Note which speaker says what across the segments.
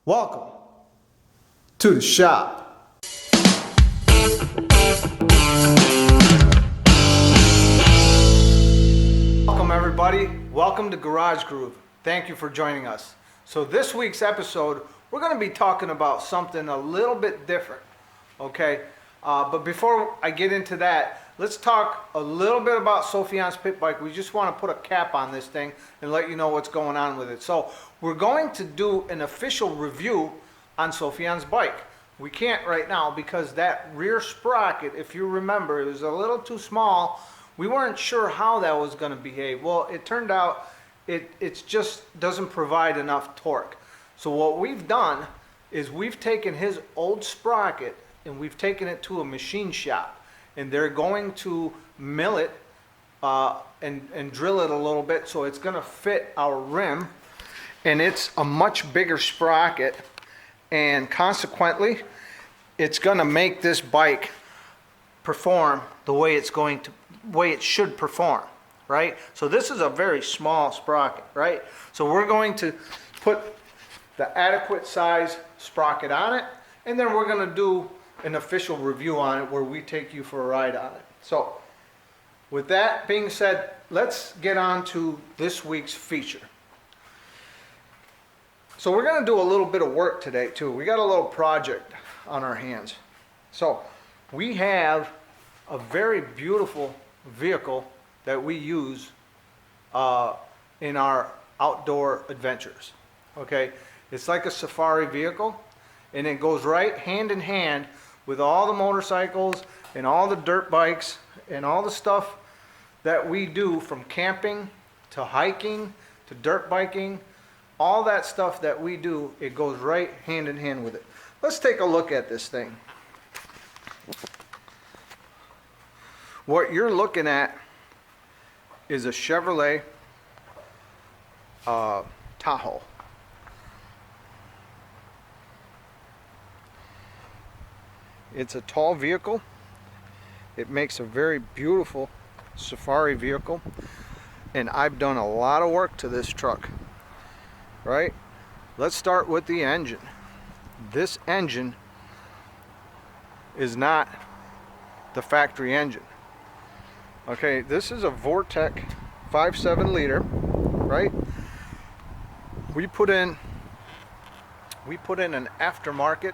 Speaker 1: Welcome to the shop. Welcome everybody. Welcome to Garage Groove. Thank you for joining us. So this week's episode, we're going to be talking about something a little bit different. Okay, but before I get into that, let's talk a little bit about Sophian's pit bike. We just want to put a cap on this thing and let you know what's going on with it. So we're going to do an official review on Sophian's bike. We can't right now because that rear sprocket, if you remember, it was a little too small. We weren't sure how that was going to behave. Well, it turned out it just doesn't provide enough torque. So what we've done is we've taken his old sprocket and we've taken it to a machine shop, and they're going to mill it and drill it a little bit so it's going to fit our rim, and it's a much bigger sprocket, and consequently it's going to make this bike perform the way it should perform, right? So this is a very small sprocket, right? So we're going to put the adequate size sprocket on it, and then we're going to do an official review on it where we take you for a ride on it. So with that being said, let's get on to this week's feature. So we're going to do a little bit of work today too. We got a little project on our hands. So we have a very beautiful vehicle that we use in our outdoor adventures. Okay, it's like a safari vehicle, and it goes right hand in hand with all the motorcycles and all the dirt bikes and all the stuff that we do, from camping to hiking to dirt biking. All that stuff that we do, it goes right hand in hand with it. Let's take a look at this thing. What you're looking at is a Chevrolet Tahoe. It's a tall vehicle. It makes a very beautiful safari vehicle, and I've done a lot of work to this truck, right? Let's start with the engine. This engine is not the factory engine. Okay, this is a Vortec 5.7 liter, right? We put in an aftermarket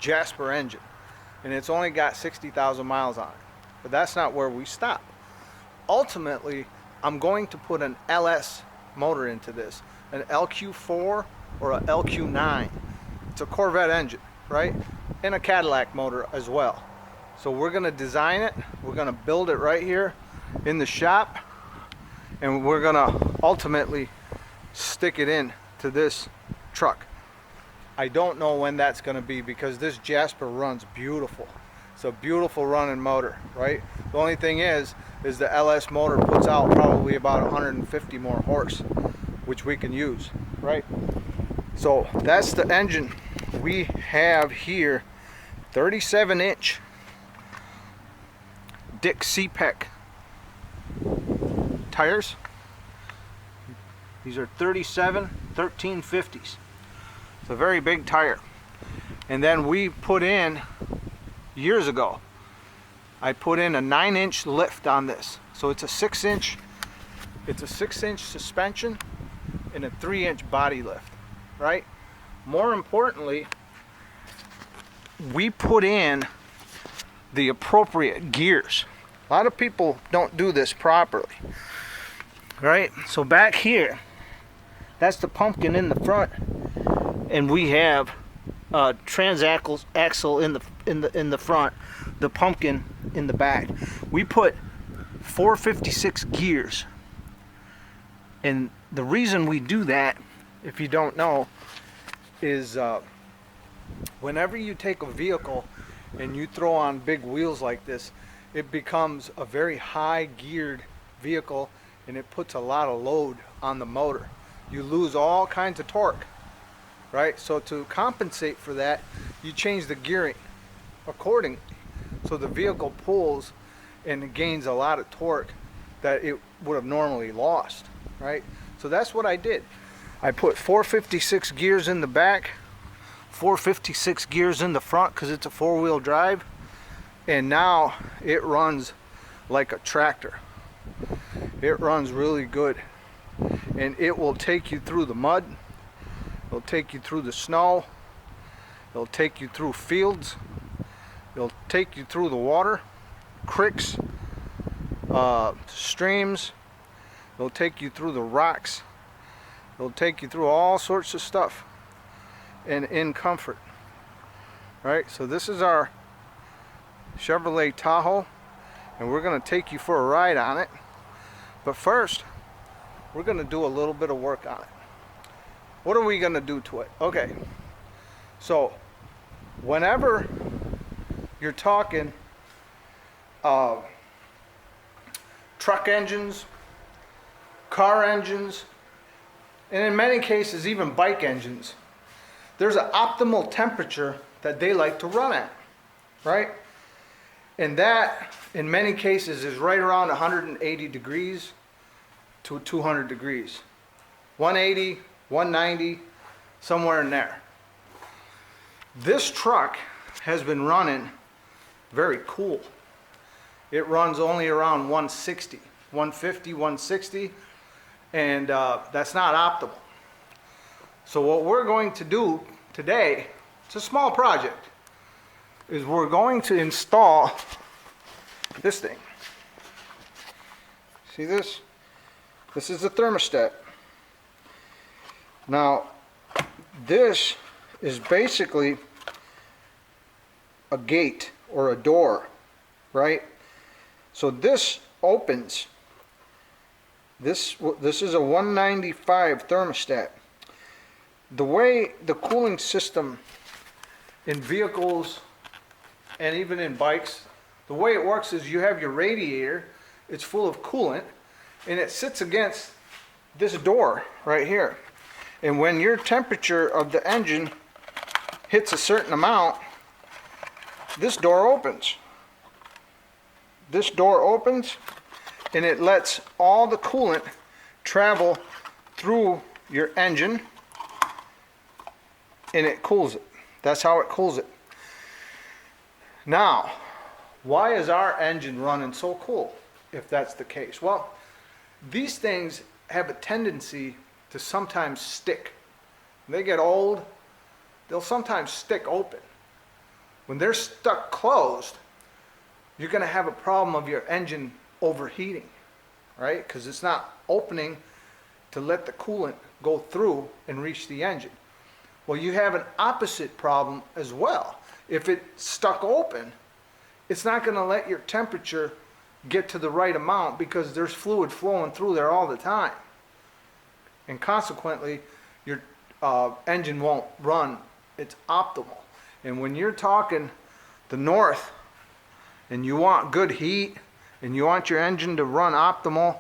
Speaker 1: Jasper engine, and it's only got 60,000 miles on it. But that's not where we stop. Ultimately, I'm going to put an LS motor into this, an LQ4 or a LQ9. It's a Corvette engine, right? And a Cadillac motor as well. So we're going to design it. We're going to build it right here in the shop, and we're going to ultimately stick it in to this truck. I don't know when that's going to be because this Jasper runs beautiful. It's a beautiful running motor, right? The only thing is the LS motor puts out probably about 150 more horse, which we can use, right? So that's the engine we have here. 37-inch Dick C-Peck tires. These are 37 1350s. It's a very big tire. And then we put in, years ago, I put in a 9-inch lift on this. So it's a 6-inch suspension and a 3-inch body lift, right? More importantly, we put in the appropriate gears. A lot of people don't do this properly, right? So back here, that's the pumpkin in the front, and we have transaxle in the front, the pumpkin in the back. We put 456 gears, and the reason we do that, if you don't know, is whenever you take a vehicle and you throw on big wheels like this, it becomes a very high geared vehicle, and it puts a lot of load on the motor. You lose all kinds of torque, right? So to compensate for that, you change the gearing accordingly, so the vehicle pulls and gains a lot of torque that it would have normally lost, right? So that's what I did. I put 456 gears in the back, 456 gears in the front because it's a four-wheel drive, and now it runs like a tractor. It runs really good, and it will take you through the mud, it'll take you through the snow, it'll take you through fields, it'll take you through the water, creeks, streams, it'll take you through the rocks, it'll take you through all sorts of stuff, and in comfort. Right, so this is our Chevrolet Tahoe, and we're going to take you for a ride on it. But first, we're going to do a little bit of work on it. What are we going to do to it? Okay, so whenever you're talking truck engines, car engines, and in many cases even bike engines, there's an optimal temperature that they like to run at, right? And that, in many cases, is right around 180 degrees to 200 degrees. 180, 190, somewhere in there. This truck has been running very cool. It runs only around 160, 150, 160, and that's not optimal. So what we're going to do today, it's a small project, is we're going to install this thing. See this? This is the thermostat. Now, this is basically a gate or a door, right? So this opens. This is a 195 thermostat. The way the cooling system in vehicles and even in bikes, the way it works is you have your radiator, it's full of coolant, and it sits against this door right here. And when your temperature of the engine hits a certain amount, this door opens. This door opens, and it lets all the coolant travel through your engine, and it cools it. That's how it cools it. Now, why is our engine running so cool if that's the case? Well, these things have a tendency to sometimes stick. When they get old, they'll sometimes stick open. When they're stuck closed, you're going to have a problem of your engine overheating, right? Because it's not opening to let the coolant go through and reach the engine. Well, you have an opposite problem as well. If it's stuck open, it's not going to let your temperature get to the right amount because there's fluid flowing through there all the time. And consequently, your engine won't run its optimal. And when you're talking the north and you want good heat and you want your engine to run optimal,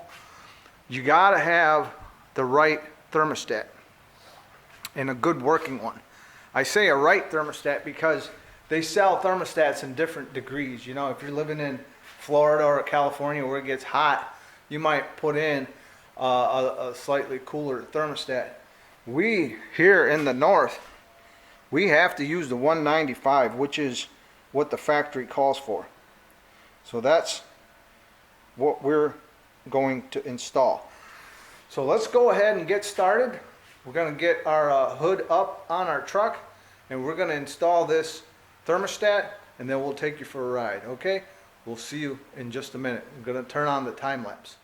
Speaker 1: you got to have the right thermostat and a good working one. I say a right thermostat because they sell thermostats in different degrees. You know, if you're living in Florida or California where it gets hot, you might put in a slightly cooler thermostat. We here in the north, we have to use the 195, which is what the factory calls for. So that's what we're going to install. So let's go ahead and get started. We're going to get our hood up on our truck, and we're going to install this thermostat, and then we'll take you for a ride, okay? We'll see you in just a minute. I'm going to turn on the time lapse.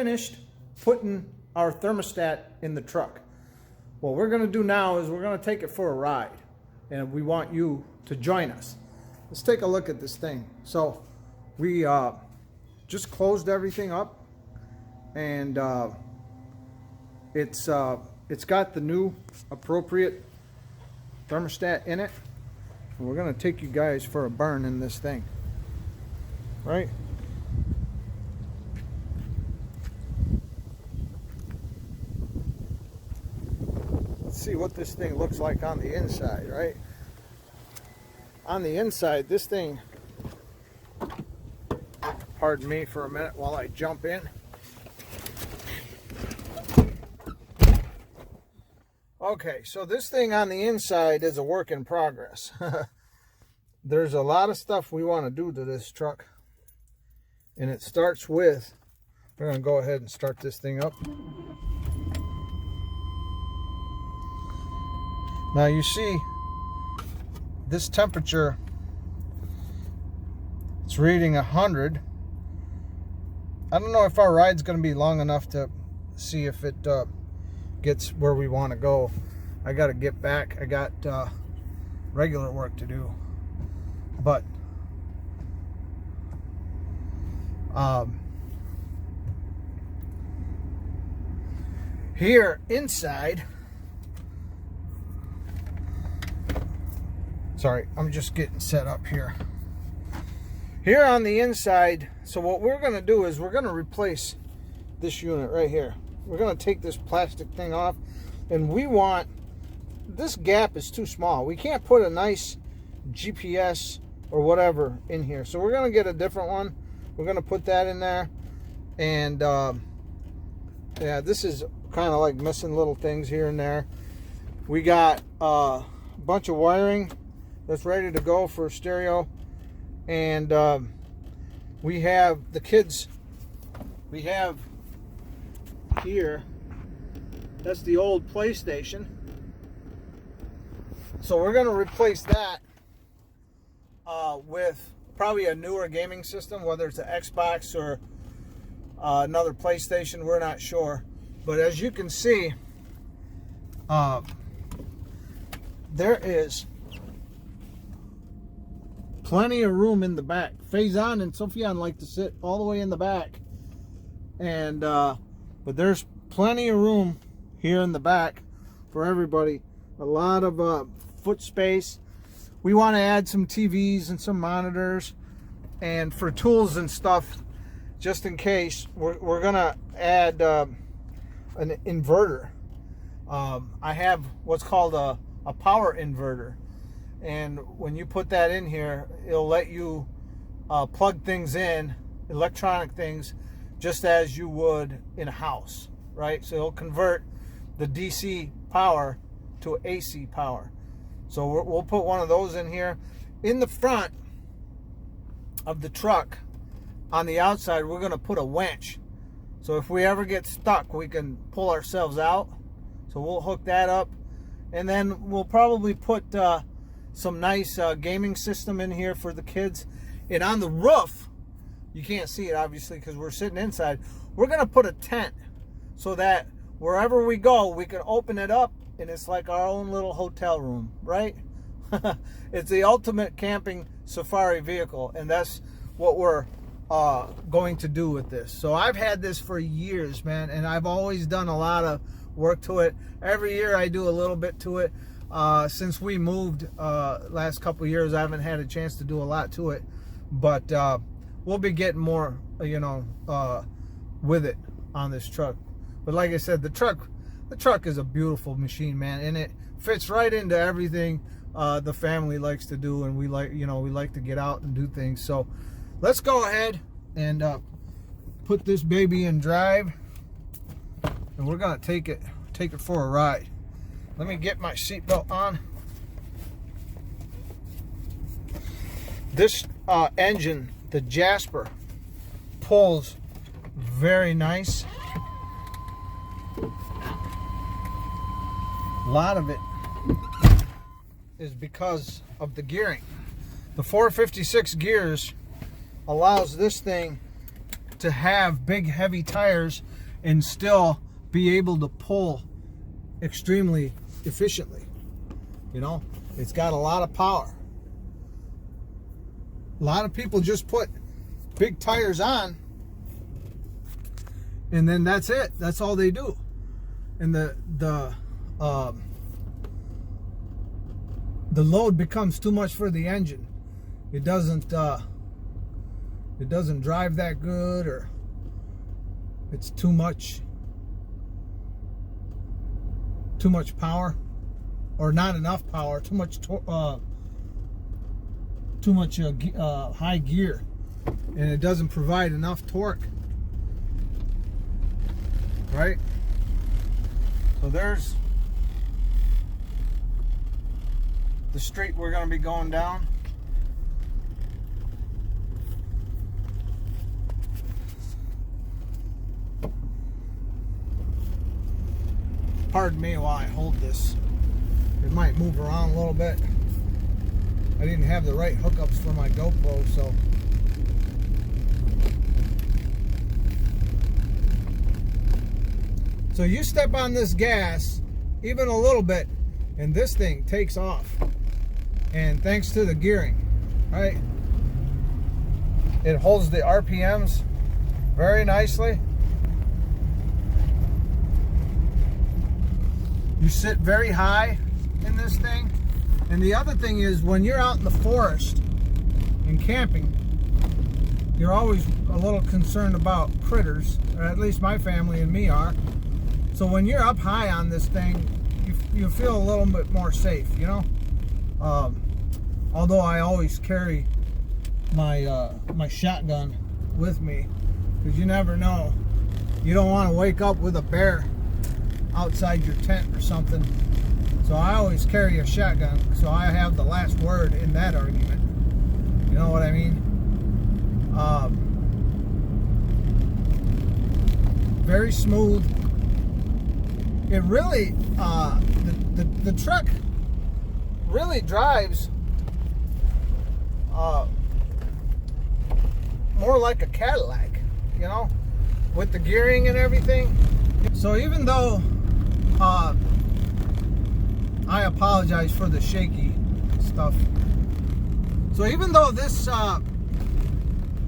Speaker 1: finished putting our thermostat in the truck. What we're going to do now is we're going to take it for a ride, and we want you to join us. Let's take a look at this thing. So we just closed everything up, and it's got the new appropriate thermostat in it. And we're going to take you guys for a burn in this thing, right? Let's see what this thing looks like on the inside, right? On the inside, this thing, pardon me for a minute while I jump in. Okay, so this thing on the inside is a work in progress. There's a lot of stuff we want to do to this truck. And it starts with, we're going to go ahead and start this thing up. Now you see, this temperature, it's reading 100. I don't know if our ride's going to be long enough to see if it gets where we want to go. I got to get back. I got regular work to do. But here inside, sorry, I'm just getting set up here. Here on the inside, so what we're going to do is we're going to replace this unit right here. We're going to take this plastic thing off, and we want, this gap is too small. We can't put a nice GPS or whatever in here. So we're going to get a different one. We're going to put that in there. And yeah, this is kind of like missing little things here and there. We got a bunch of wiring that's ready to go for stereo. And we have the kids, we have here, that's the old PlayStation. So we're going to replace that with probably a newer gaming system, whether it's an Xbox or another PlayStation, we're not sure. But as you can see, there is plenty of room in the back. Faison and Sophian like to sit all the way in the back, and but there's plenty of room here in the back for everybody. A lot of foot space. We want to add some TVs and some monitors, and for tools and stuff, just in case, we're gonna add an inverter. I have what's called a power inverter, and when you put that in here, it'll let you plug things in, electronic things, just as you would in a house, right? So it'll convert the DC power to AC power. So we'll put one of those in here. In the front of the truck, on the outside, we're going to put a winch. So if we ever get stuck, we can pull ourselves out. So we'll hook that up. And then we'll probably put some nice gaming system in here for the kids. And on the roof, you can't see it obviously because we're sitting inside, we're going to put a tent so that wherever we go, we can open it up and it's like our own little hotel room, right? It's the ultimate camping safari vehicle, and that's what we're going to do with this. So I've had this for years, man, and I've always done a lot of work to it. Every year I do a little bit to it. Since we moved last couple of years, I haven't had a chance to do a lot to it, but we'll be getting more, you know, with it on this truck. But like I said, the truck is a beautiful machine, man, and it fits right into everything the family likes to do, and we like to get out and do things. So let's go ahead and put this baby in drive, and we're gonna take it for a ride. Let me get my seatbelt on. This engine, the Jasper, pulls very nice. A lot of it is because of the gearing. The 456 gears allows this thing to have big heavy tires and still be able to pull extremely efficiently. You know, it's got a lot of power. A lot of people just put big tires on and then that's it. That's all they do. And the load becomes too much for the engine. It doesn't drive that good, or it's too much power, or not enough power, too much high gear, and it doesn't provide enough torque, right? So there's the street we're going to be going down. Pardon me while I hold this. It might move around a little bit. I didn't have the right hookups for my GoPro, so. So you step on this gas even a little bit and this thing takes off. And thanks to the gearing, right? It holds the RPMs very nicely. You sit very high in this thing. And the other thing is, when you're out in the forest and camping, you're always a little concerned about critters, or at least my family and me are. So when you're up high on this thing, you feel a little bit more safe, you know? Although I always carry my my shotgun with me, because you never know. You don't want to wake up with a bear outside your tent or something. So I always carry a shotgun, so I have the last word in that argument. You know what I mean? Very smooth. It really, the truck really drives more like a Cadillac, you know, with the gearing and everything. So even though I apologize for the shaky stuff. So even though this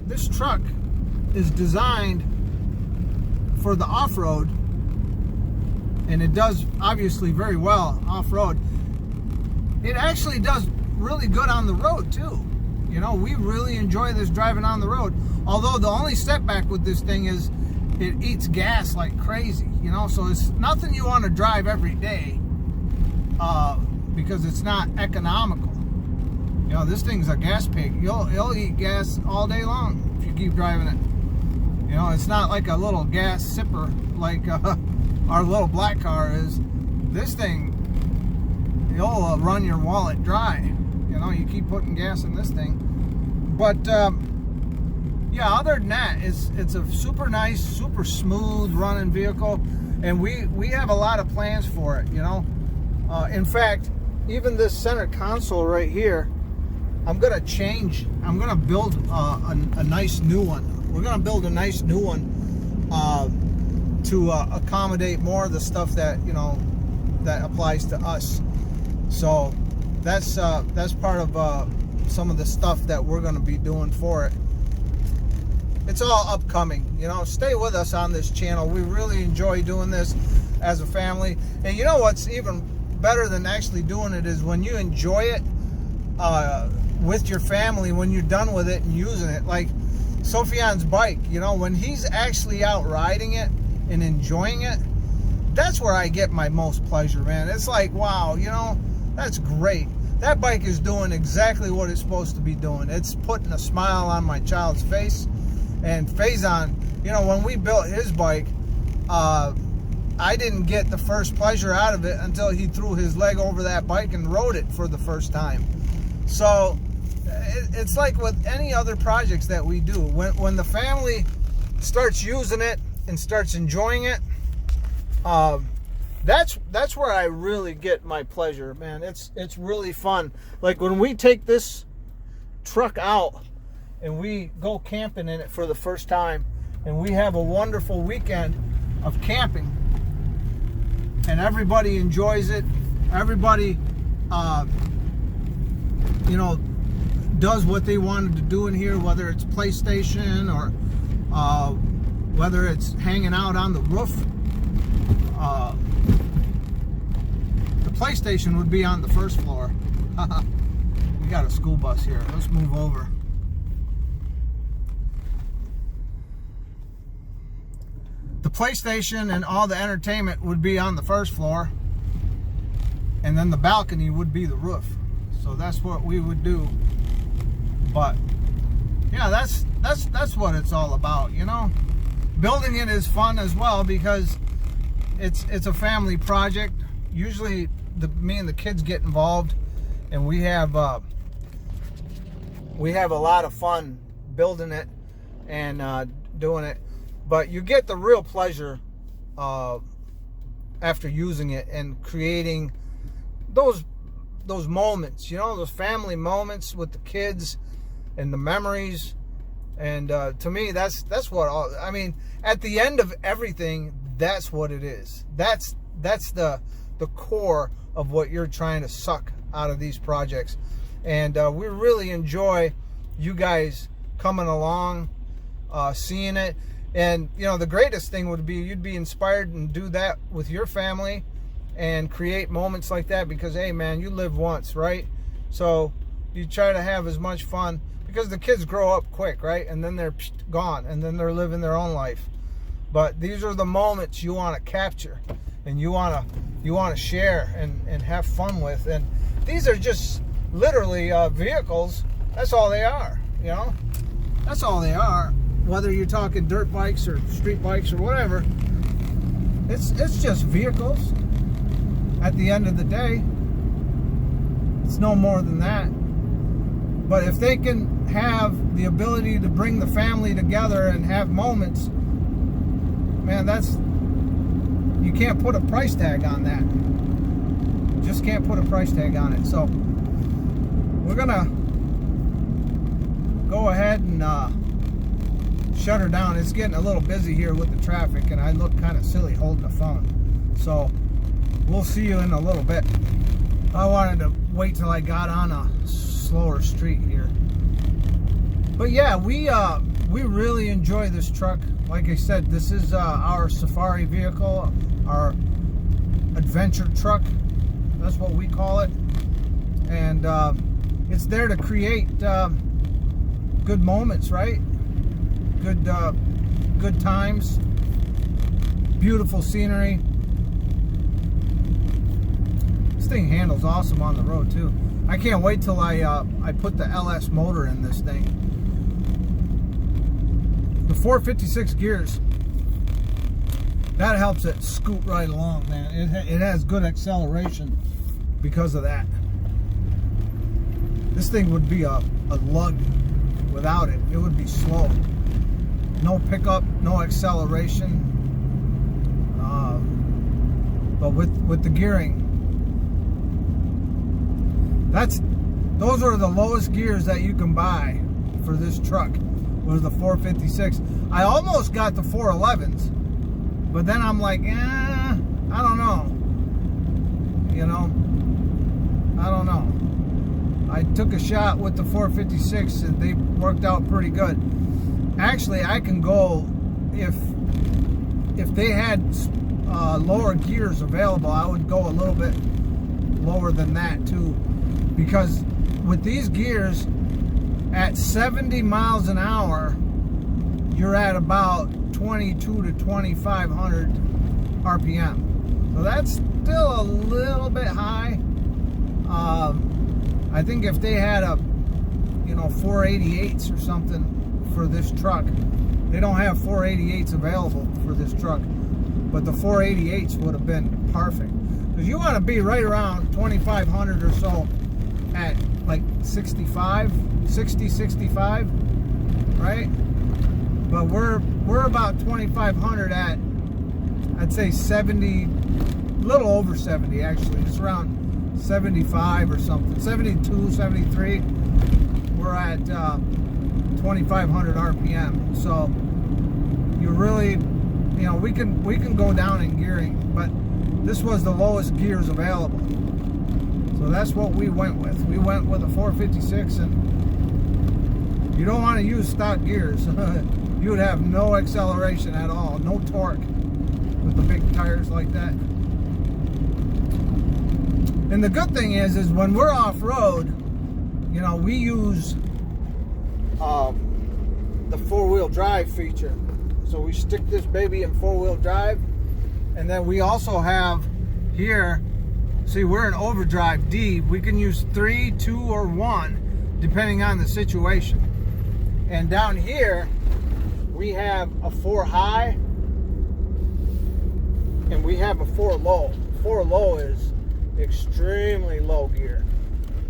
Speaker 1: this truck is designed for the off-road, and it does obviously very well off-road, it actually does really good on the road too. You know, we really enjoy this driving on the road. Although the only setback with this thing is it eats gas like crazy, you know, so it's nothing you want to drive every day, because it's not economical. You know, this thing's a gas pig. It'll eat gas all day long if you keep driving it. You know, it's not like a little gas sipper like our little black car is. This thing, you'll run your wallet dry. You know, you keep putting gas in this thing. But yeah, other than that, it's a super nice, super smooth running vehicle, and we have a lot of plans for it. You know, in fact, even this center console right here, I'm gonna change. I'm gonna build a nice new one. We're gonna build a nice new one to accommodate more of the stuff that, you know, that applies to us. So that's part of some of the stuff that we're gonna be doing for it. It's all upcoming, you know. Stay with us on this channel. We really enjoy doing this as a family. And you know what's even better than actually doing it is when you enjoy it with your family, when you're done with it and using it. Like Sophian's bike, you know, when he's actually out riding it and enjoying it, that's where I get my most pleasure, man. It's like, wow, you know, that's great. That bike is doing exactly what it's supposed to be doing. It's putting a smile on my child's face. And Faison, you know, when we built his bike, I didn't get the first pleasure out of it until he threw his leg over that bike and rode it for the first time. So it's like with any other projects that we do. When the family starts using it and starts enjoying it, that's where I really get my pleasure, man. It's really fun. Like when we take this truck out and we go camping in it for the first time, and we have a wonderful weekend, of camping, and everybody enjoys it. Everybody, you know, does what they wanted to do in here, whether it's PlayStation or whether it's hanging out on the roof. The PlayStation would be on the first floor. We got a school bus here. Let's move over. The PlayStation and all the entertainment would be on the first floor, and then the balcony would be the roof. So that's what we would do. But yeah, that's what it's all about, you know. Building it is fun as well because it's a family project. Usually me and the kids get involved, and we have a lot of fun building it and doing it. But you get the real pleasure after using it and creating those moments, you know, those family moments with the kids and the memories. And to me, that's what I mean. At the end of everything, that's what it is. That's the core of what you're trying to suck out of these projects. And we really enjoy you guys coming along, seeing it. And you know, the greatest thing would be you'd be inspired and do that with your family and create moments like that, because hey man, you live once, right? So you try to have as much fun, because the kids grow up quick, right? And then they're gone, and then they're living their own life. But these are the moments you want to capture, and you want to share and have fun with. And these are just literally vehicles. That's all they are, you know. That's all they are. Whether you're talking dirt bikes or street bikes or whatever, it's just vehicles. At the end of the day, it's no more than that. But if they can have the ability to bring the family together and have moments, man, you can't put a price tag on that. You just can't put a price tag on it. So we're gonna go ahead and shut her down. It's getting a little busy here with the traffic, and I look kind of silly holding the phone. So we'll see you in a little bit. I wanted to wait till I got on a slower street here. But yeah, we really enjoy this truck. Like I said, this is our safari vehicle, our adventure truck. That's what we call it. And it's there to create good moments, right? Good times, beautiful scenery. This thing handles awesome on the road too. I can't wait till I put the LS motor in this thing. The 456 gears, that helps it scoot right along, man. It has good acceleration because of that. This thing would be a lug without it. It would be slow. No pickup, no acceleration. But with the gearing, those are the lowest gears that you can buy for this truck. Was the 456. I almost got the 411s, but then I'm like, I don't know. You know, I don't know. I took a shot with the 456 and they worked out pretty good. Actually, I can go, if they had lower gears available, I would go a little bit lower than that too, because with these gears at 70 miles an hour, you're at about 22 to 2500 RPM. So that's still a little bit high. I think if they had a 488s or something for this truck, they don't have 488s available for this truck, but the 488s would have been perfect, because you want to be right around 2500 or so at like 60, 65, right? But we're about 2500 at, I'd say 70, a little over 70 actually, just around 75 or something, 72, 73. We're at 2500 RPM. So you really, you know, we can go down in gearing, but this was the lowest gears available. So that's what we went with. We went with a 456, and you don't want to use stock gears. You would have no acceleration at all, no torque with the big tires like that. And the good thing is when we're off-road, you know, we use the four-wheel drive feature. So we stick this baby in four-wheel drive, and then we also have here, see, we're in overdrive D. We can use 3, 2, or 1 depending on the situation. And down here we have a 4 high and we have a 4 low. 4 low is extremely low gear.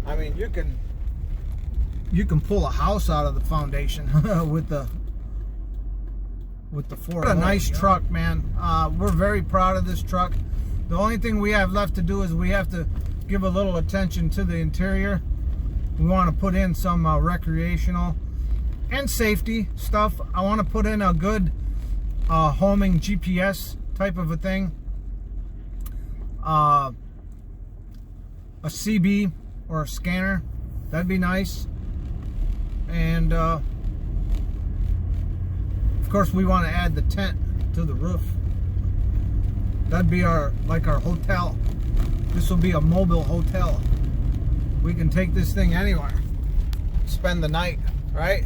Speaker 1: I mean, you can pull a house out of the foundation with the 4. What a nice truck, man. We're very proud of this truck. The only thing we have left to do is we have to give a little attention to the interior. We want to put in some recreational and safety stuff. I want to put in a good homing GPS type of a thing. A CB or a scanner, that'd be nice. And of course we want to add the tent to the roof. That'd be our hotel. This will be a mobile hotel. We can take this thing anywhere, spend the night, right?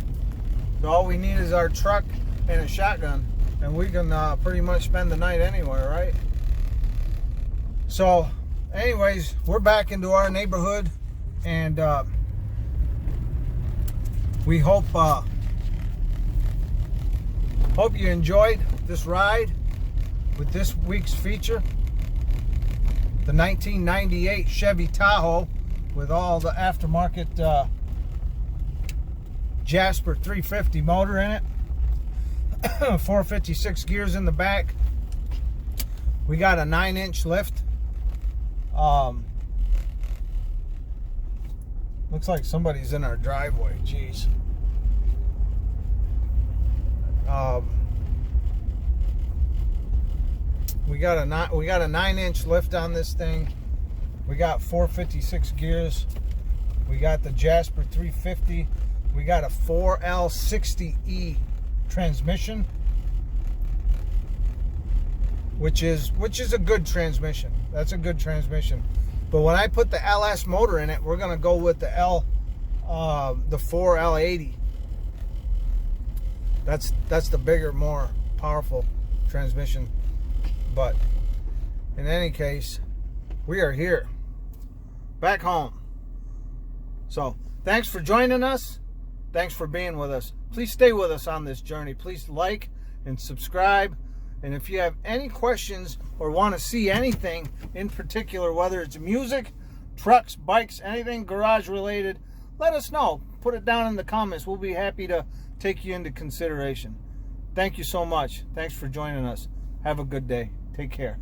Speaker 1: So all we need is our truck and a shotgun, and we can pretty much spend the night anywhere, right? So anyways, we're back into our neighborhood, and we hope you enjoyed this ride with this week's feature, the 1998 Chevy Tahoe with all the aftermarket Jasper 350 motor in it, 456 gears in the back. We got a 9-inch lift. Looks like somebody's in our driveway. Jeez. We got a 9-inch lift on this thing. We got 456 gears. We got the Jasper 350. We got a 4L60E transmission, which is a good transmission. That's a good transmission. But when I put the LS motor in it, we're gonna go with the 4L80. That's the bigger, more powerful transmission. But in any case, we are here, back home. So thanks for joining us. Thanks for being with us. Please stay with us on this journey. Please like and subscribe. And if you have any questions or want to see anything in particular, whether it's music, trucks, bikes, anything garage related, let us know. Put it down in the comments. We'll be happy to take you into consideration. Thank you so much. Thanks for joining us. Have a good day. Take care.